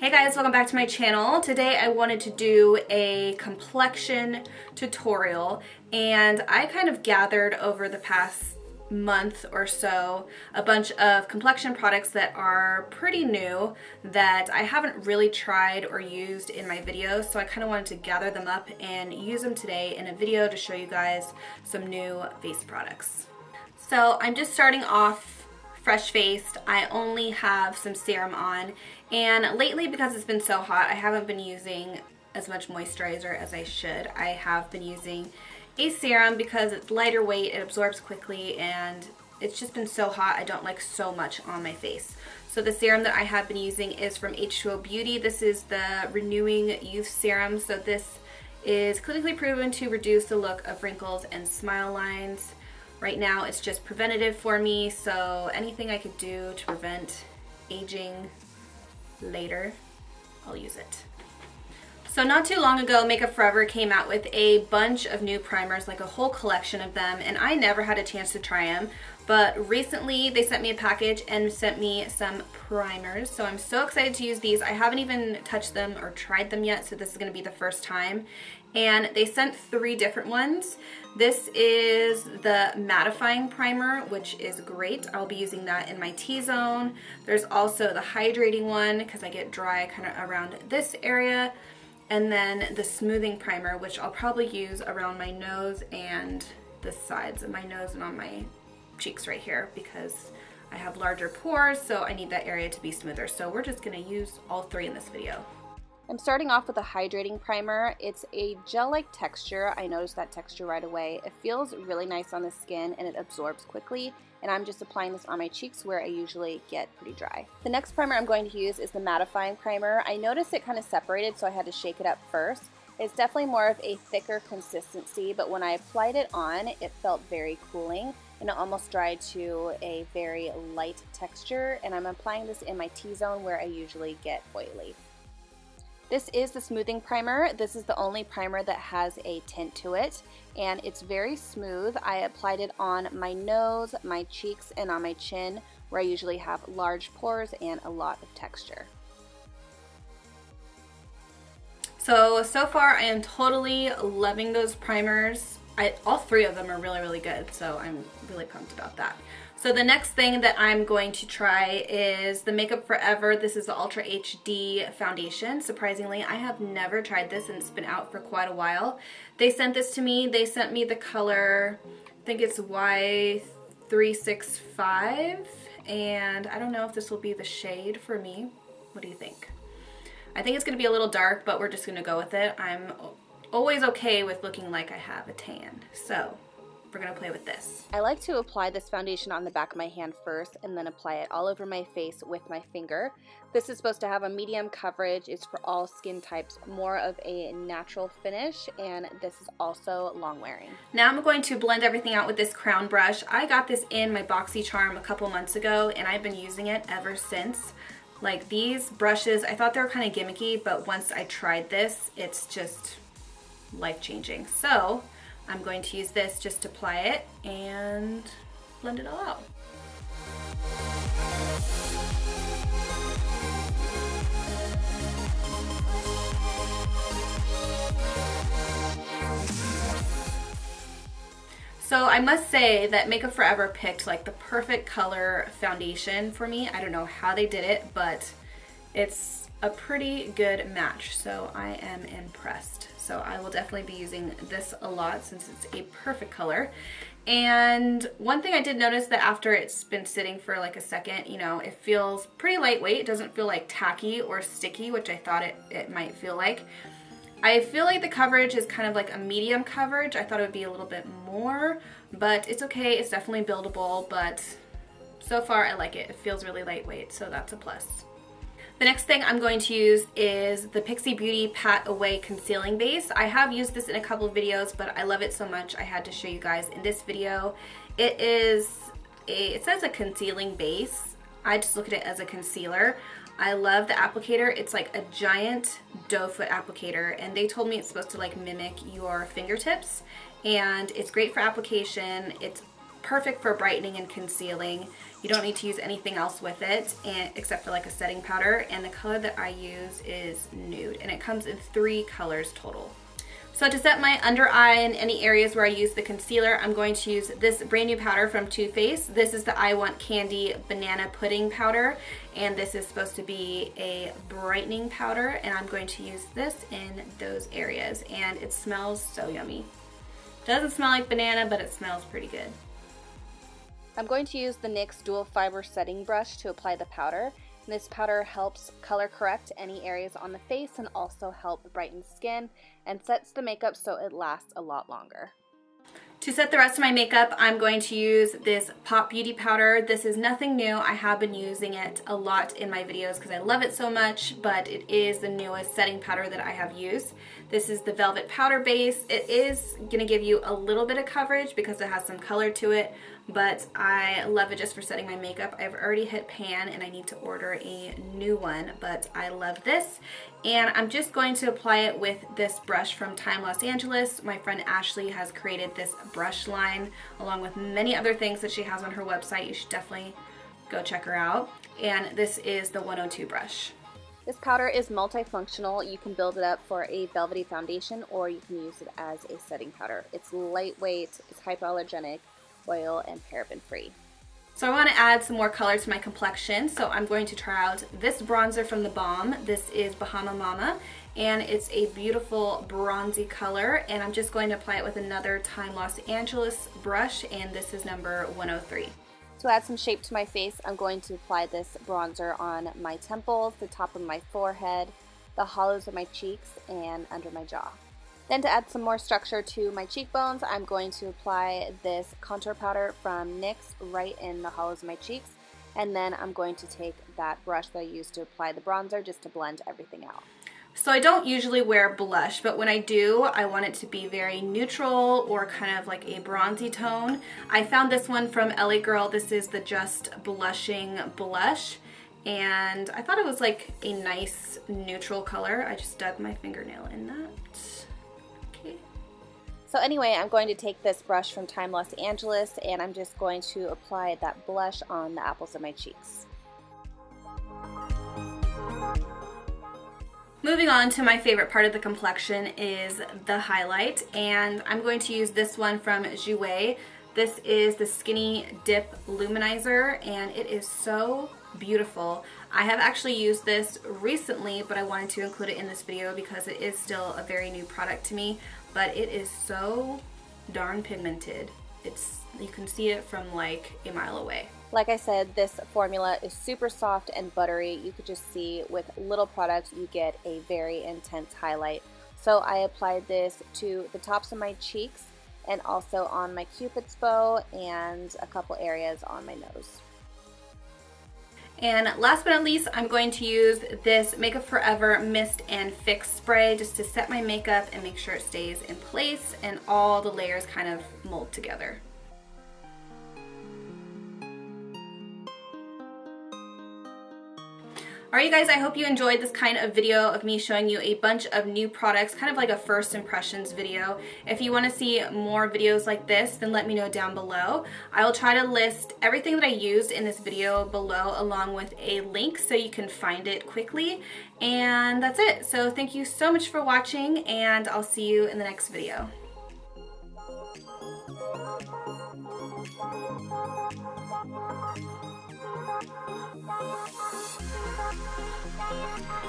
Hey guys, welcome back to my channel. Today I wanted to do a complexion tutorial, and I kind of gathered over the past month or so a bunch of complexion products that are pretty new that I haven't really tried or used in my videos, so I kind of wanted to gather them up and use them today in a video to show you guys some new face products. So I'm just starting off fresh faced. I only have some serum on, and lately because it's been so hot I haven't been using as much moisturizer as I should. I have been using a serum because it's lighter weight, it absorbs quickly, and it's just been so hot I don't like so much on my face. So the serum that I have been using is from H2O Beauty. This is the Renewing Youth Serum. So this is clinically proven to reduce the look of wrinkles and smile lines. Right now it's just preventative for me, so anything I could do to prevent aging later, I'll use it. So not too long ago, Makeup Forever came out with a bunch of new primers, like a whole collection of them, and I never had a chance to try them. But recently they sent me a package and sent me some primers, so I'm so excited to use these. I haven't even touched them or tried them yet, so this is going to be the first time. And they sent 3 different ones. This is the Mattifying Primer, which is great. I'll be using that in my T-zone. There's also the Hydrating one, because I get dry kind of around this area. And then the Smoothing Primer, which I'll probably use around my nose and the sides of my nose and on my cheeks right here, because I have larger pores, so I need that area to be smoother. So we're just going to use all 3 in this video. I'm starting off with a hydrating primer. It's a gel-like texture. I noticed that texture right away. It feels really nice on the skin and it absorbs quickly, and I'm just applying this on my cheeks where I usually get pretty dry. The next primer I'm going to use is the Mattifying Primer. I noticed it kind of separated, so I had to shake it up first. It's definitely more of a thicker consistency, but when I applied it on, it felt very cooling and it almost dried to a very light texture, and I'm applying this in my T-zone where I usually get oily. This is the Smoothing Primer. This is the only primer that has a tint to it, and it's very smooth. I applied it on my nose, my cheeks, and on my chin, where I usually have large pores and a lot of texture. So far I am totally loving those primers. All 3 of them are really good, so I'm really pumped about that. So the next thing that I'm going to try is the Makeup Forever. This is the Ultra HD foundation. Surprisingly, I have never tried this, and it's been out for quite a while. They sent this to me. They sent me the color, I think it's Y365, and I don't know if this will be the shade for me. What do you think? I think it's going to be a little dark, but we're just going to go with it. I'm always okay with looking like I have a tan, so we're going to play with this. I like to apply this foundation on the back of my hand first and then apply it all over my face with my finger. This is supposed to have a medium coverage. It's for all skin types, more of a natural finish, and this is also long wearing. Now I'm going to blend everything out with this crown brush. I got this in my BOXYCHARM a couple months ago, and I've been using it ever since. Like, these brushes, I thought they were kind of gimmicky, but once I tried this, it's just life-changing. So I'm going to use this just to apply it and blend it all out. So I must say that Makeup Forever picked like the perfect color foundation for me. I don't know how they did it, but it's a pretty good match, so I am impressed. So I will definitely be using this a lot since it's a perfect color. And one thing I did notice that after it's been sitting for like a second, you know, it feels pretty lightweight. It doesn't feel like tacky or sticky, which I thought it might feel like. I feel like the coverage is kind of like a medium coverage. I thought it would be a little bit more, but it's okay. It's definitely buildable, but so far I like it. It feels really lightweight, so that's a plus. The next thing I'm going to use is the Pixi Beauty Pat Away Concealing Base. I have used this in a couple of videos, but I love it so much I had to show you guys in this video. It says a concealing base. I just look at it as a concealer. I love the applicator. It's like a giant doe foot applicator, and they told me it's supposed to like mimic your fingertips, and it's great for application. It's perfect for brightening and concealing. You don't need to use anything else with it except for like a setting powder, and the color that I use is nude, and it comes in 3 colors total. So to set my under eye and any areas where I use the concealer, I'm going to use this brand new powder from Too Faced. This is the I Want Candy Banana Pudding Powder, and this is supposed to be a brightening powder, and I'm going to use this in those areas, and it smells so yummy. Doesn't smell like banana, but it smells pretty good. I'm going to use the NYX Dual Fiber Setting Brush to apply the powder. This powder helps color correct any areas on the face and also help brighten skin and sets the makeup so it lasts a lot longer. To set the rest of my makeup, I'm going to use this Pop Beauty powder. This is nothing new. I have been using it a lot in my videos because I love it so much, but it is the newest setting powder that I have used. This is the Velvet Powder Base. It is going to give you a little bit of coverage because it has some color to it, but I love it just for setting my makeup. I've already hit pan and I need to order a new one, but I love this. And I'm just going to apply it with this brush from Time Los Angeles. My friend Ashley has created this brush line along with many other things that she has on her website. You should definitely go check her out. And this is the 102 brush. This powder is multifunctional. You can build it up for a velvety foundation or you can use it as a setting powder. It's lightweight, it's hypoallergenic, oil, and paraben free. So I want to add some more color to my complexion, so I'm going to try out this bronzer from the Balm. This is Bahama Mama, and it's a beautiful bronzy color, and I'm just going to apply it with another Time Los Angeles brush, and this is number 103. To add some shape to my face, I'm going to apply this bronzer on my temples, the top of my forehead, the hollows of my cheeks, and under my jaw. Then to add some more structure to my cheekbones, I'm going to apply this contour powder from NYX right in the hollows of my cheeks. And then I'm going to take that brush that I used to apply the bronzer just to blend everything out. So I don't usually wear blush, but when I do, I want it to be very neutral or kind of like a bronzy tone. I found this one from LA Girl. This is the Just Blushing Blush. And I thought it was like a nice neutral color. I just dug my fingernail in that. So anyway, I'm going to take this brush from Time Los Angeles and I'm just going to apply that blush on the apples of my cheeks. Moving on to my favorite part of the complexion is the highlight, and I'm going to use this one from Jouer. This is the Skinny Dip Luminizer, and it is so beautiful. I have actually used this recently, but I wanted to include it in this video because it is still a very new product to me. But it is so darn pigmented. You can see it from like a mile away. Like I said, this formula is super soft and buttery. You could just see with little product you get a very intense highlight. So I applied this to the tops of my cheeks and also on my Cupid's bow and a couple areas on my nose. And last but not least, I'm going to use this Makeup Forever Mist and Fix Spray just to set my makeup and make sure it stays in place and all the layers kind of mold together. Alright you guys, I hope you enjoyed this kind of video of me showing you a bunch of new products, kind of like a first impressions video. If you want to see more videos like this, then let me know down below. I will try to list everything that I used in this video below along with a link so you can find it quickly. And that's it. So thank you so much for watching, and I'll see you in the next video. Bye.